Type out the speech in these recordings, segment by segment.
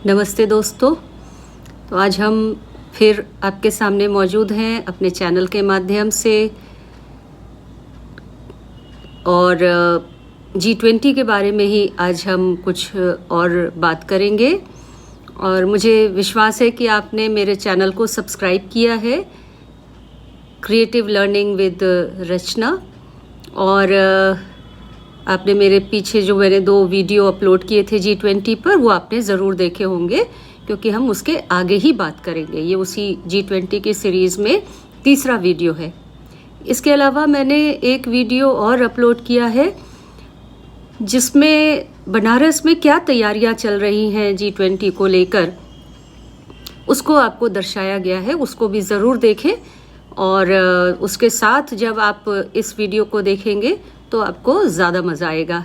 नमस्ते दोस्तों। तो आज हम फिर आपके सामने मौजूद हैं अपने चैनल के माध्यम से और G20 के बारे में ही आज हम कुछ और बात करेंगे। और मुझे विश्वास है कि आपने मेरे चैनल को सब्सक्राइब किया है, क्रिएटिव लर्निंग विद रचना। और आपने मेरे पीछे जो मैंने 2 वीडियो अपलोड किए थे G20 पर, वो आपने ज़रूर देखे होंगे, क्योंकि हम उसके आगे ही बात करेंगे। ये उसी G20 की सीरीज़ में तीसरा वीडियो है। इसके अलावा मैंने एक वीडियो और अपलोड किया है जिसमें बनारस में क्या तैयारियां चल रही हैं G20 को लेकर, उसको आपको दर्शाया गया है। उसको भी ज़रूर देखें। और उसके साथ जब आप इस वीडियो को देखेंगे तो आपको ज़्यादा मज़ा आएगा।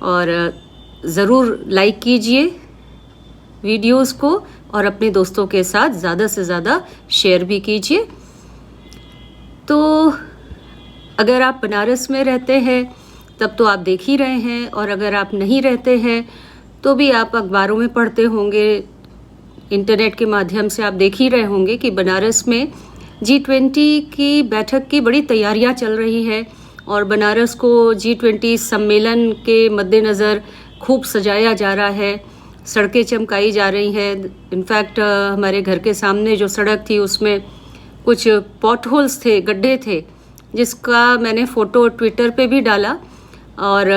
और ज़रूर लाइक कीजिए वीडियोस को और अपने दोस्तों के साथ ज़्यादा से ज़्यादा शेयर भी कीजिए। तो अगर आप बनारस में रहते हैं तब तो आप देख ही रहे हैं, और अगर आप नहीं रहते हैं तो भी आप अखबारों में पढ़ते होंगे, इंटरनेट के माध्यम से आप देख ही रहे होंगे कि बनारस में G20 की बैठक की बड़ी तैयारियां चल रही है। और बनारस को G20 सम्मेलन के मद्देनज़र खूब सजाया जा रहा है, सड़कें चमकाई जा रही हैं। इनफैक्ट हमारे घर के सामने जो सड़क थी उसमें कुछ पॉट होल्स थे, गड्ढे थे, जिसका मैंने फ़ोटो ट्विटर पे भी डाला और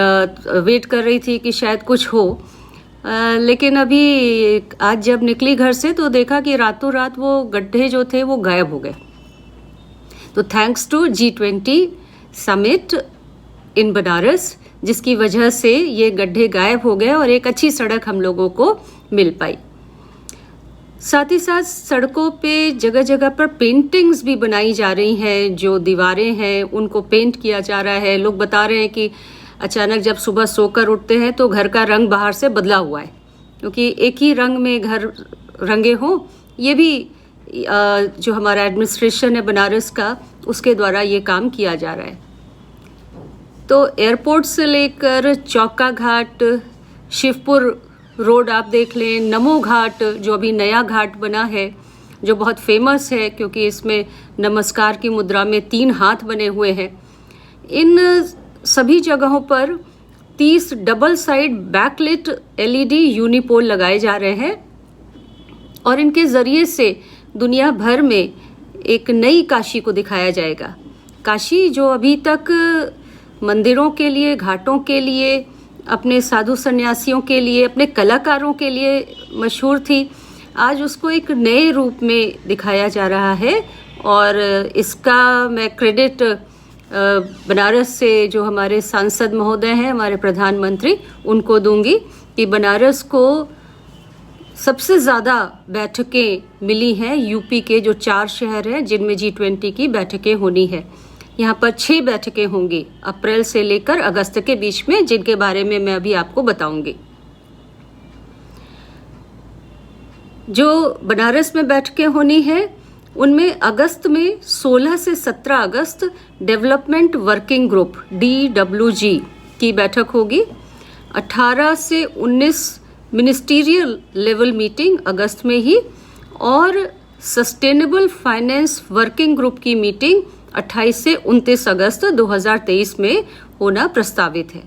वेट कर रही थी कि शायद कुछ हो। लेकिन अभी आज जब निकली घर से तो देखा कि रातों रात वो गड्ढे जो थे वो गायब हो गए। तो thanks to G20 summit in Banaras, जिसकी वजह से ये गड्ढे गायब हो गए और एक अच्छी सड़क हम लोगों को मिल पाई। साथ ही साथ सड़कों पे जगह जगह पर पेंटिंग्स भी बनाई जा रही हैं। जो दीवारें हैं उनको पेंट किया जा रहा है। लोग बता रहे हैं कि अचानक जब सुबह सोकर उठते हैं तो घर का रंग बाहर से बदला हुआ है, क्योंकि एक ही रंग में घर रंगे हों। ये भी जो हमारा एडमिनिस्ट्रेशन है बनारस का, उसके द्वारा ये काम किया जा रहा है। तो एयरपोर्ट से लेकर चौका घाट, शिवपुर रोड आप देख लें, नमो घाट जो अभी नया घाट बना है, जो बहुत फेमस है क्योंकि इसमें नमस्कार की मुद्रा में 3 हाथ बने हुए हैं। इन सभी जगहों पर 30 double side backlit LED unipole लगाए जा रहे हैं और इनके ज़रिए से दुनिया भर में एक नई काशी को दिखाया जाएगा। काशी जो अभी तक मंदिरों के लिए, घाटों के लिए, अपने साधु सन्यासियों के लिए, अपने कलाकारों के लिए मशहूर थी, आज उसको एक नए रूप में दिखाया जा रहा है। और इसका मैं क्रेडिट बनारस से जो हमारे सांसद महोदय हैं, हमारे प्रधानमंत्री, उनको दूंगी कि बनारस को सबसे ज़्यादा बैठकें मिली हैं यूपी के जो 4 शहर हैं जिनमें G20 की बैठकें होनी है। यहाँ पर 6 बैठकें होंगी अप्रैल से लेकर अगस्त के बीच में, जिनके बारे में मैं अभी आपको बताऊंगी। जो बनारस में बैठकें होनी है उनमें अगस्त में 16 से 17 अगस्त डेवलपमेंट वर्किंग ग्रुप DWG की बैठक होगी। 18 से 19 मिनिस्टीरियल लेवल मीटिंग अगस्त में ही, और सस्टेनेबल फाइनेंस वर्किंग ग्रुप की मीटिंग 28 से 29 अगस्त 2023 में होना प्रस्तावित है।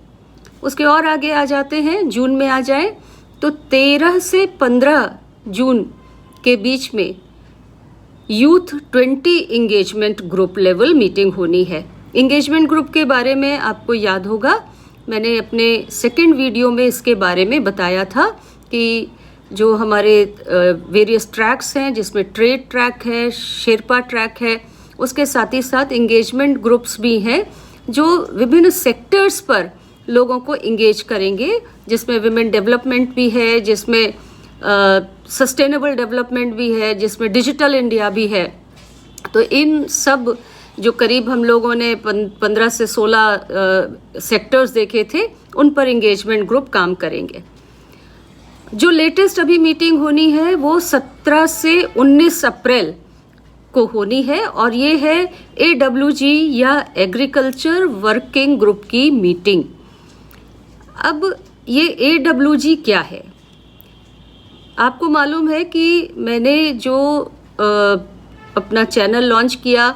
उसके और आगे आ जाते हैं, जून में आ जाए तो 13 से 15 जून के बीच में youth 20 engagement group level meeting होनी है। इंगेजमेंट ग्रुप के बारे में आपको याद होगा, मैंने अपने सेकंड वीडियो में इसके बारे में बताया था कि जो हमारे वेरियस ट्रैक्स हैं, जिसमें ट्रेड ट्रैक है, शेरपा ट्रैक है, उसके साथ ही साथ इंगेजमेंट ग्रुप्स भी हैं जो विभिन्न सेक्टर्स पर लोगों को इंगेज करेंगे, जिसमें विमेन डेवलपमेंट भी है, जिसमें सस्टेनेबल डेवलपमेंट भी है, जिसमें डिजिटल इंडिया भी है। तो इन सब जो करीब हम लोगों ने 15 से 16 सेक्टर्स देखे थे, उन पर इंगेजमेंट ग्रुप काम करेंगे। जो लेटेस्ट अभी मीटिंग होनी है वो 17 से 19 अप्रैल को होनी है, और ये है AWG या एग्रीकल्चर वर्किंग ग्रुप की मीटिंग। अब ये AWG क्या है? आपको मालूम है कि मैंने जो अपना चैनल लॉन्च किया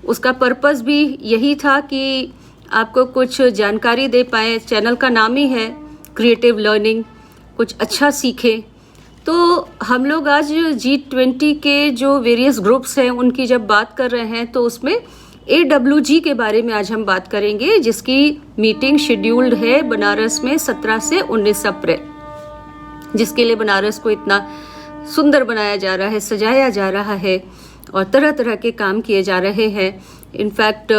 उसका पर्पस भी यही था कि आपको कुछ जानकारी दे पाए। चैनल का नाम ही है क्रिएटिव लर्निंग, कुछ अच्छा सीखें। तो हम लोग आज G20 के जो वेरियस ग्रुप्स हैं उनकी जब बात कर रहे हैं तो उसमें AWG के बारे में आज हम बात करेंगे, जिसकी मीटिंग शेड्यूल्ड है बनारस में 17 से 19 अप्रैल, जिसके लिए बनारस को इतना सुंदर बनाया जा रहा है, सजाया जा रहा है और तरह तरह के काम किए जा रहे हैं। इनफैक्ट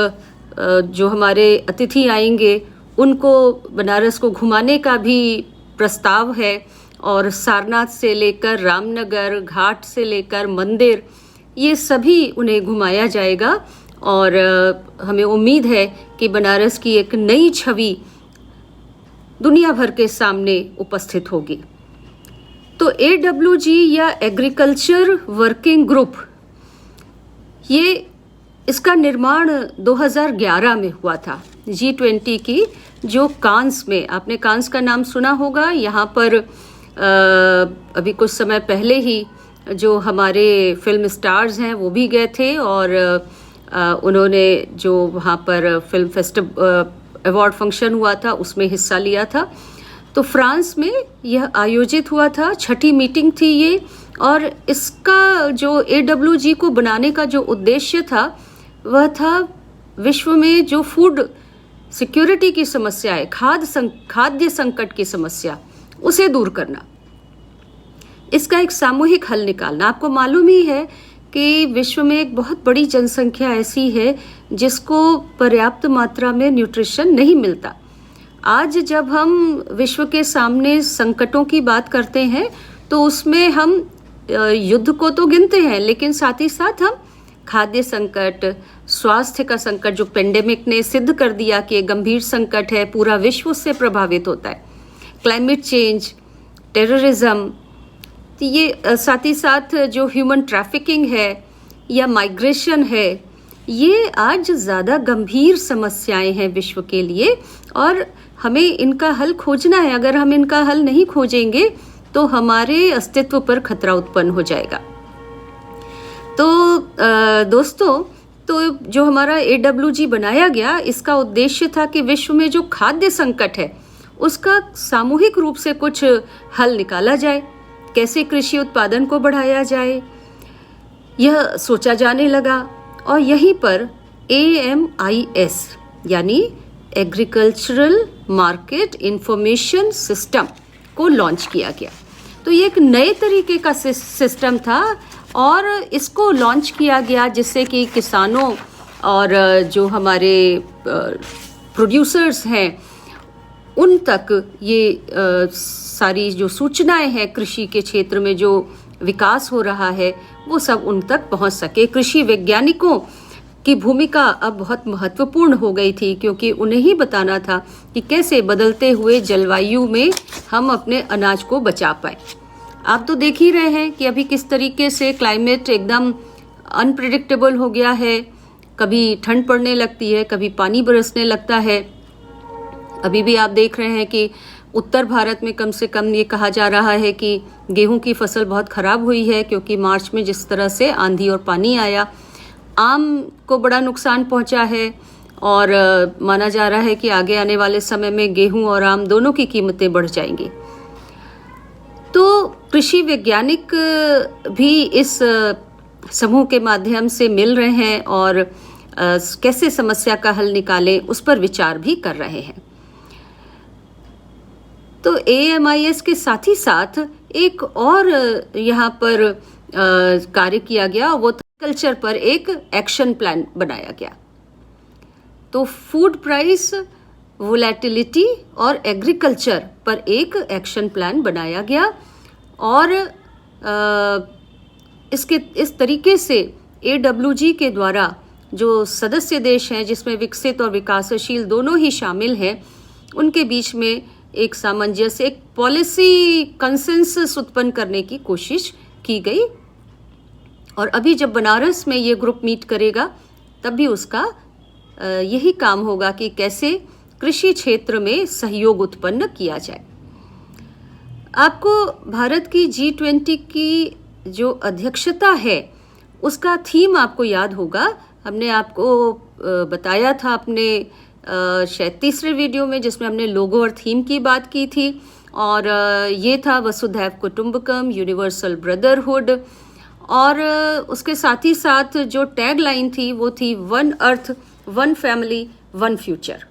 जो हमारे अतिथि आएंगे उनको बनारस को घुमाने का भी प्रस्ताव है और सारनाथ से लेकर रामनगर, घाट से लेकर मंदिर, ये सभी उन्हें घुमाया जाएगा और हमें उम्मीद है कि बनारस की एक नई छवि दुनिया भर के सामने उपस्थित होगी। तो AWG या एग्रीकल्चर वर्किंग ग्रुप, ये इसका निर्माण 2011 में हुआ था। G20 की जो कांस में, आपने कांस का नाम सुना होगा, यहाँ पर अभी कुछ समय पहले ही जो हमारे फिल्म स्टार्स हैं वो भी गए थे और उन्होंने जो वहाँ पर फिल्म फेस्टिवल अवार्ड फंक्शन हुआ था उसमें हिस्सा लिया था। तो फ्रांस में यह आयोजित हुआ था, 6ठी मीटिंग थी ये। और इसका जो AWG को बनाने का जो उद्देश्य था वह था विश्व में जो फूड सिक्योरिटी की समस्या है, खाद्य संकट की समस्या, उसे दूर करना, इसका एक सामूहिक हल निकालना। आपको मालूम ही है कि विश्व में एक बहुत बड़ी जनसंख्या ऐसी है जिसको पर्याप्त मात्रा में न्यूट्रिशन नहीं मिलता। आज जब हम विश्व के सामने संकटों की बात करते हैं तो उसमें हम युद्ध को तो गिनते हैं, लेकिन साथ ही साथ हम खाद्य संकट, स्वास्थ्य का संकट जो पेंडेमिक ने सिद्ध कर दिया कि एक गंभीर संकट है, पूरा विश्व उससे प्रभावित होता है, क्लाइमेट चेंज, टेररिज्म, तो ये साथ ही साथ जो ह्यूमन ट्रैफिकिंग है या माइग्रेशन है, ये आज ज़्यादा गंभीर समस्याएं हैं विश्व के लिए और हमें इनका हल खोजना है। अगर हम इनका हल नहीं खोजेंगे तो हमारे अस्तित्व पर खतरा उत्पन्न हो जाएगा। तो दोस्तों, तो जो हमारा AWG बनाया गया, इसका उद्देश्य था कि विश्व में जो खाद्य संकट है उसका सामूहिक रूप से कुछ हल निकाला जाए, कैसे कृषि उत्पादन को बढ़ाया जाए, यह सोचा जाने लगा। और यहीं पर AMIS यानी एग्रीकल्चरल मार्केट इंफॉर्मेशन सिस्टम को लॉन्च किया गया। तो ये एक नए तरीके का सिस्टम था और इसको लॉन्च किया गया जिससे कि किसानों और जो हमारे प्रोड्यूसर्स हैं उन तक ये सारी जो सूचनाएं हैं कृषि के क्षेत्र में जो विकास हो रहा है वो सब उन तक पहुंच सके। कृषि वैज्ञानिकों की भूमिका अब बहुत महत्वपूर्ण हो गई थी क्योंकि उन्हें ही बताना था कि कैसे बदलते हुए जलवायु में हम अपने अनाज को बचा पाए। आप तो देख ही रहे हैं कि अभी किस तरीके से क्लाइमेट एकदम अनप्रेडिक्टेबल हो गया है, कभी ठंड पड़ने लगती है, कभी पानी बरसने लगता है। अभी भी आप देख रहे हैं कि उत्तर भारत में कम से कम ये कहा जा रहा है कि गेहूं की फसल बहुत ख़राब हुई है क्योंकि मार्च में जिस तरह से आंधी और पानी आया, आम को बड़ा नुकसान पहुंचा है और माना जा रहा है कि आगे आने वाले समय में गेहूं और आम दोनों की कीमतें बढ़ जाएंगी। तो कृषि वैज्ञानिक भी इस समूह के माध्यम से मिल रहे हैं और कैसे समस्या का हल निकालें उस पर विचार भी कर रहे हैं। तो AMIS के साथ ही साथ एक और यहाँ पर कार्य किया गया, वो कल्चर पर एक एक्शन प्लान बनाया गया। तो फूड प्राइस वोलेटिलिटी और एग्रीकल्चर पर एक एक्शन प्लान बनाया गया और इस तरीके से AWG के द्वारा जो सदस्य देश हैं जिसमें विकसित और विकासशील दोनों ही शामिल हैं, उनके बीच में एक सामंजस्य, एक पॉलिसी कंसेंसस उत्पन्न करने की कोशिश की गई। और अभी जब बनारस में ये ग्रुप मीट करेगा तब भी उसका यही काम होगा कि कैसे कृषि क्षेत्र में सहयोग उत्पन्न किया जाए। आपको भारत की G20 की जो अध्यक्षता है उसका थीम आपको याद होगा। हमने आपको बताया था अपने शायद तीसरे वीडियो में, जिसमें हमने लोगो और थीम की बात की थी, और ये था वसुधैव कुटुंबकम, यूनिवर्सल ब्रदरहुड, और उसके साथ ही साथ जो टैग लाइन थी वो थी one earth, one family, one future.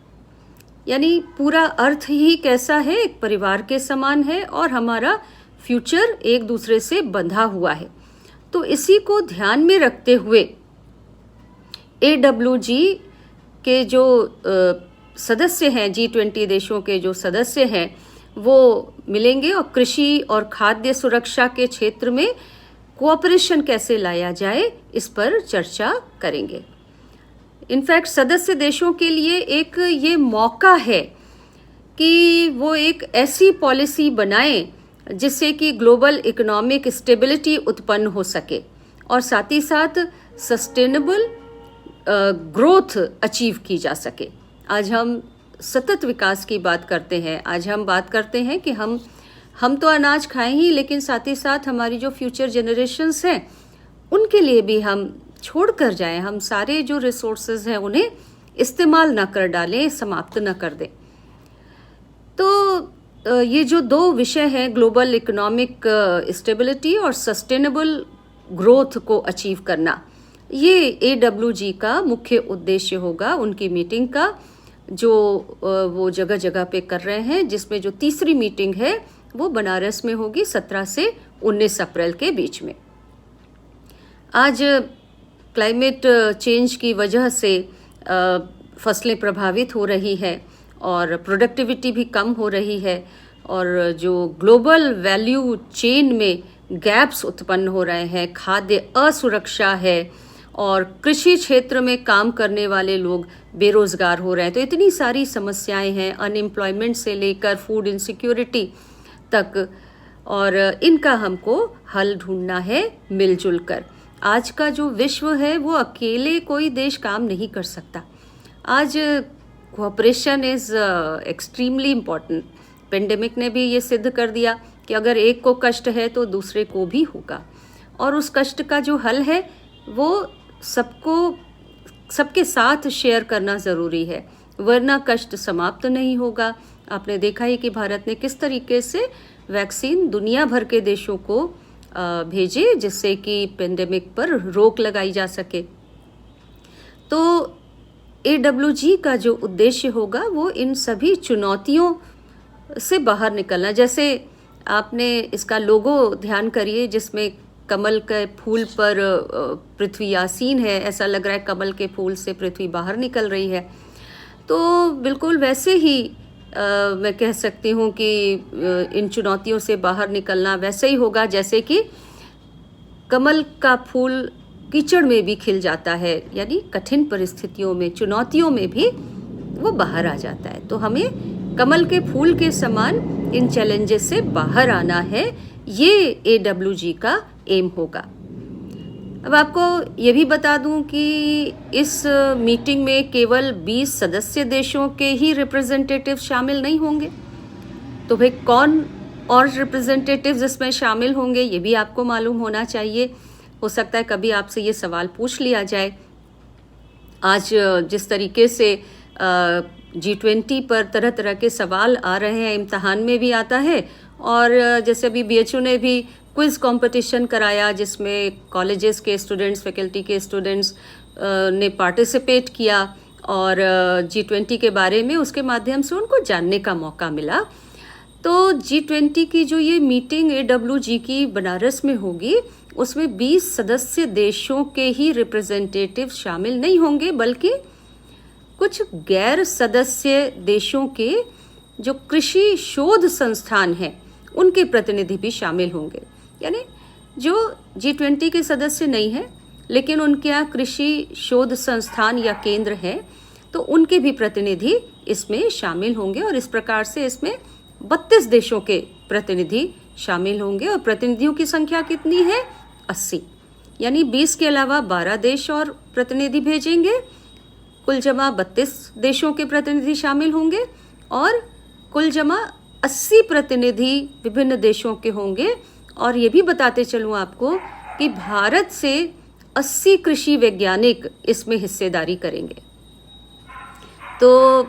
यानी पूरा अर्थ ही कैसा है, एक परिवार के समान है, और हमारा फ्यूचर एक दूसरे से बंधा हुआ है। तो इसी को ध्यान में रखते हुए AWG के जो सदस्य हैं, G20 देशों के जो सदस्य हैं, वो मिलेंगे और कृषि और खाद्य सुरक्षा के क्षेत्र में कोऑपरेशन कैसे लाया जाए इस पर चर्चा करेंगे। इनफैक्ट सदस्य देशों के लिए एक ये मौका है कि वो एक ऐसी पॉलिसी बनाएं जिससे कि ग्लोबल इकोनॉमिक स्टेबिलिटी उत्पन्न हो सके और साथ ही साथ सस्टेनेबल ग्रोथ अचीव की जा सके। आज हम सतत विकास की बात करते हैं। आज हम बात करते हैं कि हम तो अनाज खाएं ही, लेकिन साथ ही साथ हमारी जो फ्यूचर जनरेशन्स हैं उनके लिए भी हम छोड़ कर जाएं, हम सारे जो रिसोर्सेज हैं उन्हें इस्तेमाल ना कर डालें, समाप्त ना कर दें। तो ये जो दो विषय हैं, ग्लोबल इकोनॉमिक स्टेबिलिटी और सस्टेनेबल ग्रोथ को अचीव करना, ये AWG का मुख्य उद्देश्य होगा उनकी मीटिंग का, जो वो जगह जगह पे कर रहे हैं, जिसमें जो तीसरी मीटिंग है वो बनारस में होगी 17 से 19 अप्रैल के बीच में। आज क्लाइमेट चेंज की वजह से फसलें प्रभावित हो रही है और प्रोडक्टिविटी भी कम हो रही है, और जो ग्लोबल वैल्यू चेन में गैप्स उत्पन्न हो रहे हैं, खाद्य असुरक्षा है, और कृषि क्षेत्र में काम करने वाले लोग बेरोजगार हो रहे हैं। तो इतनी सारी समस्याएं हैं, अनएम्प्लॉयमेंट से लेकर फूड इनसिक्योरिटी तक, और इनका हमको हल ढूंढना है मिलजुल कर। आज का जो विश्व है वो अकेले कोई देश काम नहीं कर सकता। आज cooperation is extremely important. Pandemic ने भी ये सिद्ध कर दिया कि अगर एक को कष्ट है तो दूसरे को भी होगा, और उस कष्ट का जो हल है वो सबके साथ शेयर करना ज़रूरी है, वरना कष्ट समाप्त नहीं होगा। आपने देखा ही कि भारत ने किस तरीके से वैक्सीन दुनिया भर के देशों को भेजे, जिससे कि पेंडेमिक पर रोक लगाई जा सके। तो AWG का जो उद्देश्य होगा वो इन सभी चुनौतियों से बाहर निकलना। जैसे आपने इसका लोगो ध्यान करिए, जिसमें कमल के फूल पर पृथ्वी आसीन है, ऐसा लग रहा है कमल के फूल से पृथ्वी बाहर निकल रही है। तो बिल्कुल वैसे ही मैं कह सकती हूँ कि इन चुनौतियों से बाहर निकलना वैसे ही होगा जैसे कि कमल का फूल कीचड़ में भी खिल जाता है, यानी कठिन परिस्थितियों में, चुनौतियों में भी वो बाहर आ जाता है। तो हमें कमल के फूल के समान इन चैलेंजेस से बाहर आना है, ये AWG का एम होगा। अब आपको ये भी बता दूं कि इस मीटिंग में केवल 20 सदस्य देशों के ही रिप्रेजेंटेटिव शामिल नहीं होंगे। तो भाई कौन और रिप्रेजेंटेटिव्स इसमें शामिल होंगे ये भी आपको मालूम होना चाहिए। हो सकता है कभी आपसे ये सवाल पूछ लिया जाए। आज जिस तरीके से G20 पर तरह तरह के सवाल आ रहे हैं, इम्तहान में भी आता है, और जैसे अभी BHU ने भी क्विज़ कंपटीशन कराया जिसमें कॉलेजेस के स्टूडेंट्स, फैकल्टी के स्टूडेंट्स ने पार्टिसिपेट किया, और G20 के बारे में उसके माध्यम से उनको जानने का मौका मिला। तो G20 की जो ये मीटिंग AWG की बनारस में होगी, उसमें 20 सदस्य देशों के ही रिप्रेजेंटेटिव शामिल नहीं होंगे, बल्कि कुछ गैर सदस्य देशों के जो कृषि शोध संस्थान हैं उनके प्रतिनिधि भी शामिल होंगे। यानी जो G20 के सदस्य नहीं हैं लेकिन उनके यहाँ कृषि शोध संस्थान या केंद्र हैं, तो उनके भी प्रतिनिधि इसमें शामिल होंगे, और इस प्रकार से इसमें 32 देशों के प्रतिनिधि शामिल होंगे। और प्रतिनिधियों की संख्या कितनी है? 80। यानी 20 के अलावा 12 देश और प्रतिनिधि भेजेंगे, कुल जमा 32 देशों के प्रतिनिधि शामिल होंगे, और कुल जमा 80 प्रतिनिधि विभिन्न देशों के होंगे। और ये भी बताते चलूँ आपको कि भारत से 80 कृषि वैज्ञानिक इसमें हिस्सेदारी करेंगे। तो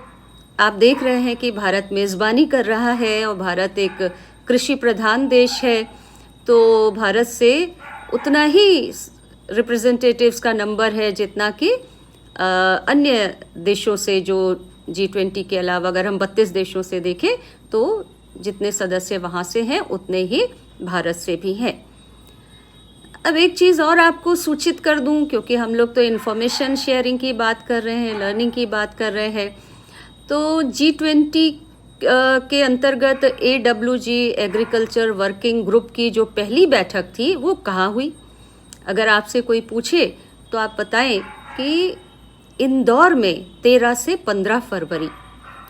आप देख रहे हैं कि भारत मेज़बानी कर रहा है और भारत एक कृषि प्रधान देश है, तो भारत से उतना ही रिप्रेजेंटेटिव्स का नंबर है जितना कि अन्य देशों से, जो G20 के अलावा अगर हम 32 देशों से देखें तो जितने सदस्य वहाँ से हैं उतने ही भारत से भी हैं। अब एक चीज़ और आपको सूचित कर दूं, क्योंकि हम लोग तो इन्फॉर्मेशन शेयरिंग की बात कर रहे हैं, लर्निंग की बात कर रहे हैं, तो G20 के अंतर्गत AWG एग्रीकल्चर वर्किंग ग्रुप की जो पहली बैठक थी वो कहाँ हुई? अगर आपसे कोई पूछे तो आप बताएं कि इंदौर में 13 से 15 फरवरी,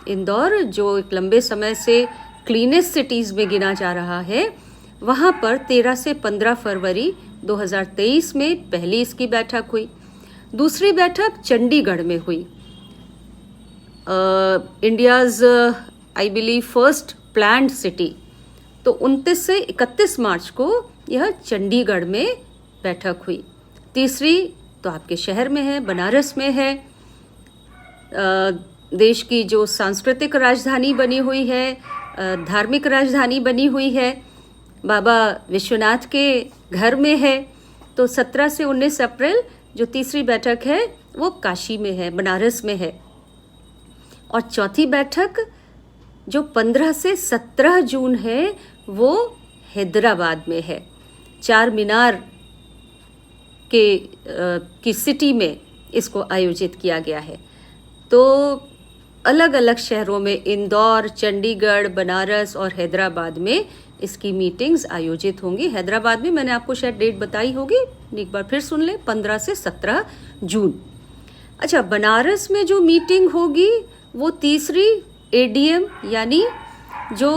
इंदौर जो एक लंबे समय से क्लीनेस्ट सिटीज़ में गिना जा रहा है, वहाँ पर 13 से 15 फरवरी 2023 में पहली इसकी बैठक हुई। दूसरी बैठक चंडीगढ़ में हुई। India's I believe first planned city. तो 29 से 31 मार्च को यह चंडीगढ़ में बैठक हुई। तीसरी तो आपके शहर में है, बनारस में है। देश की जो सांस्कृतिक राजधानी बनी हुई है, धार्मिक राजधानी बनी हुई है, बाबा विश्वनाथ के घर में है। तो 17 से 19 अप्रैल जो तीसरी बैठक है वो काशी में है, बनारस में है। और चौथी बैठक जो 15 से 17 जून है वो हैदराबाद में है, चार मीनार की सिटी में इसको आयोजित किया गया है। तो अलग अलग शहरों में, इंदौर, चंडीगढ़, बनारस और हैदराबाद में इसकी मीटिंग्स आयोजित होंगी। हैदराबाद में मैंने आपको शायद डेट बताई होगी, एक बार फिर सुन लें, 15 से 17 जून। अच्छा, बनारस में जो मीटिंग होगी वो तीसरी ADM यानी जो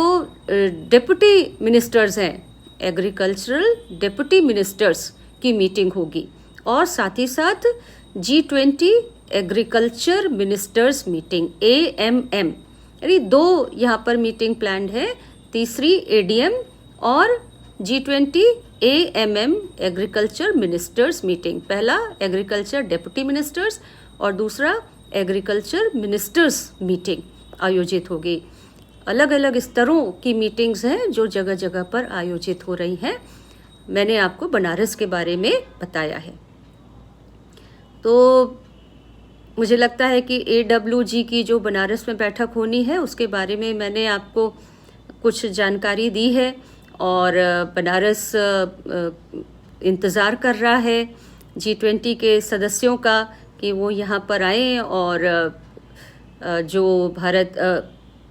डिप्टी मिनिस्टर्स हैं, एग्रीकल्चरल डिप्टी मिनिस्टर्स की मीटिंग होगी। और साथ ही साथ G20 agriculture ministers meeting AMM, यानी 2 यहाँ पर मीटिंग प्लान्ड है, तीसरी ADM और G20 AMM agriculture ministers meeting. पहला एग्रीकल्चर डिप्टी मिनिस्टर्स और दूसरा एग्रीकल्चर मिनिस्टर्स मीटिंग आयोजित होगी। अलग अलग स्तरों की मीटिंग्स हैं जो जगह जगह पर आयोजित हो रही हैं। मैंने आपको बनारस के बारे में बताया है। तो मुझे लगता है कि AWG की जो बनारस में बैठक होनी है उसके बारे में मैंने आपको कुछ जानकारी दी है, और बनारस इंतज़ार कर रहा है G20 के सदस्यों का कि वो यहाँ पर आएँ और जो भारत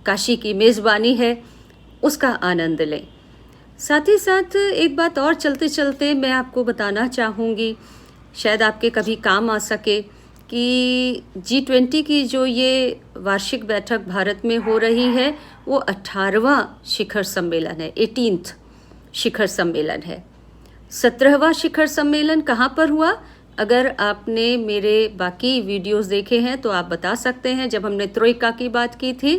काशी की मेज़बानी है उसका आनंद लें। साथ ही साथ एक बात और चलते चलते मैं आपको बताना चाहूँगी, शायद आपके कभी काम आ सके, कि G20 की जो ये वार्षिक बैठक भारत में हो रही है वो 18वां शिखर सम्मेलन है, 18th शिखर सम्मेलन है। 17वां शिखर सम्मेलन कहाँ पर हुआ? अगर आपने मेरे बाकी वीडियोस देखे हैं तो आप बता सकते हैं। जब हमने ट्रोइका की बात की थी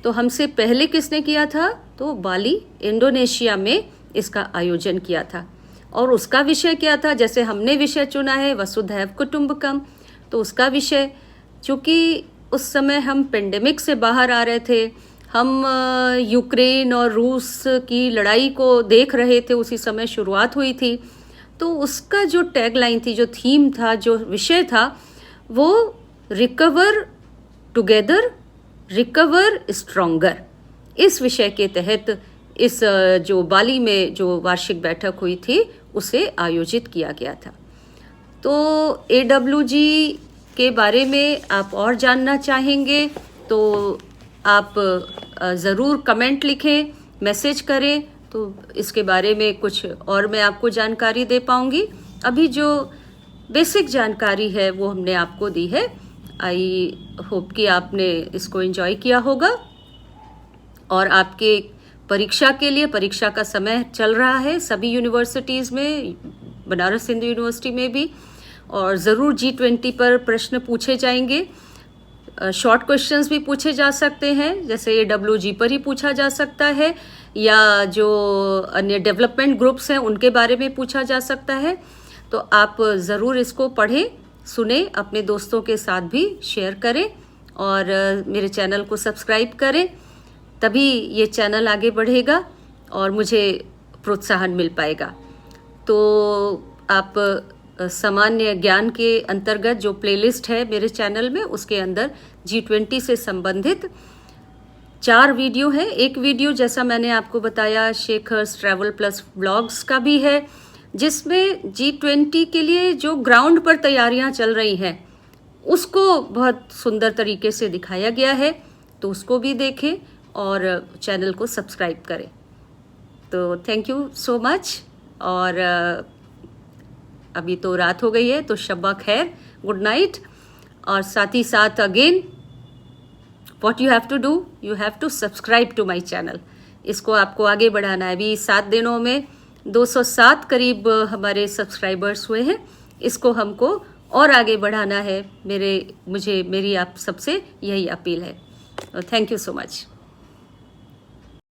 तो हमसे पहले किसने किया था? तो बाली, इंडोनेशिया में इसका आयोजन किया था। और उसका विषय क्या था? जैसे हमने विषय चुना है वसुधैव कुटुंबकम, तो उसका विषय, चूँकि उस समय हम पेंडेमिक से बाहर आ रहे थे, हम यूक्रेन और रूस की लड़ाई को देख रहे थे, उसी समय शुरुआत हुई थी। तो उसका जो टैगलाइन थी, जो थीम था, जो विषय था, वो रिकवर टुगेदर, रिकवर स्ट्रॉन्गर। इस विषय के तहत इस जो बाली में जो वार्षिक बैठक हुई थी उसे आयोजित किया गया था। तो AWG के बारे में आप और जानना चाहेंगे तो आप ज़रूर कमेंट लिखें, मैसेज करें, तो इसके बारे में कुछ और मैं आपको जानकारी दे पाऊँगी। अभी जो बेसिक जानकारी है वो हमने आपको दी है। आई होप कि आपने इसको एंजॉय किया होगा। और आपके परीक्षा के लिए, परीक्षा का समय चल रहा है सभी यूनिवर्सिटीज़ में, बनारस हिंदू यूनिवर्सिटी में भी, और ज़रूर G20 पर प्रश्न पूछे जाएंगे। शॉर्ट क्वेश्चंस भी पूछे जा सकते हैं, जैसे AWG पर ही पूछा जा सकता है, या जो अन्य डेवलपमेंट ग्रुप्स हैं उनके बारे में पूछा जा सकता है। तो आप ज़रूर इसको पढ़ें, सुने, अपने दोस्तों के साथ भी शेयर करें और मेरे चैनल को सब्सक्राइब करें, तभी ये चैनल आगे बढ़ेगा और मुझे प्रोत्साहन मिल पाएगा। तो आप सामान्य ज्ञान के अंतर्गत जो प्लेलिस्ट है मेरे चैनल में, उसके अंदर G20 से संबंधित 4 वीडियो है। एक वीडियो जैसा मैंने आपको बताया शेखर्स ट्रैवल प्लस ब्लॉग्स का भी है, जिसमें G20 के लिए जो ग्राउंड पर तैयारियां चल रही हैं उसको बहुत सुंदर तरीके से दिखाया गया है। तो उसको भी देखें और चैनल को सब्सक्राइब करें। तो थैंक यू सो मच। और अभी तो रात हो गई है, तो शब्बा खैर, गुड नाइट। और साथ ही साथ again what you have to do, you have to subscribe to my channel. इसको आपको आगे बढ़ाना है। अभी 7 दिनों में 207 करीब हमारे सब्सक्राइबर्स हुए हैं। इसको हमको और आगे बढ़ाना है। मेरी आप सबसे यही अपील है। Thank you so much.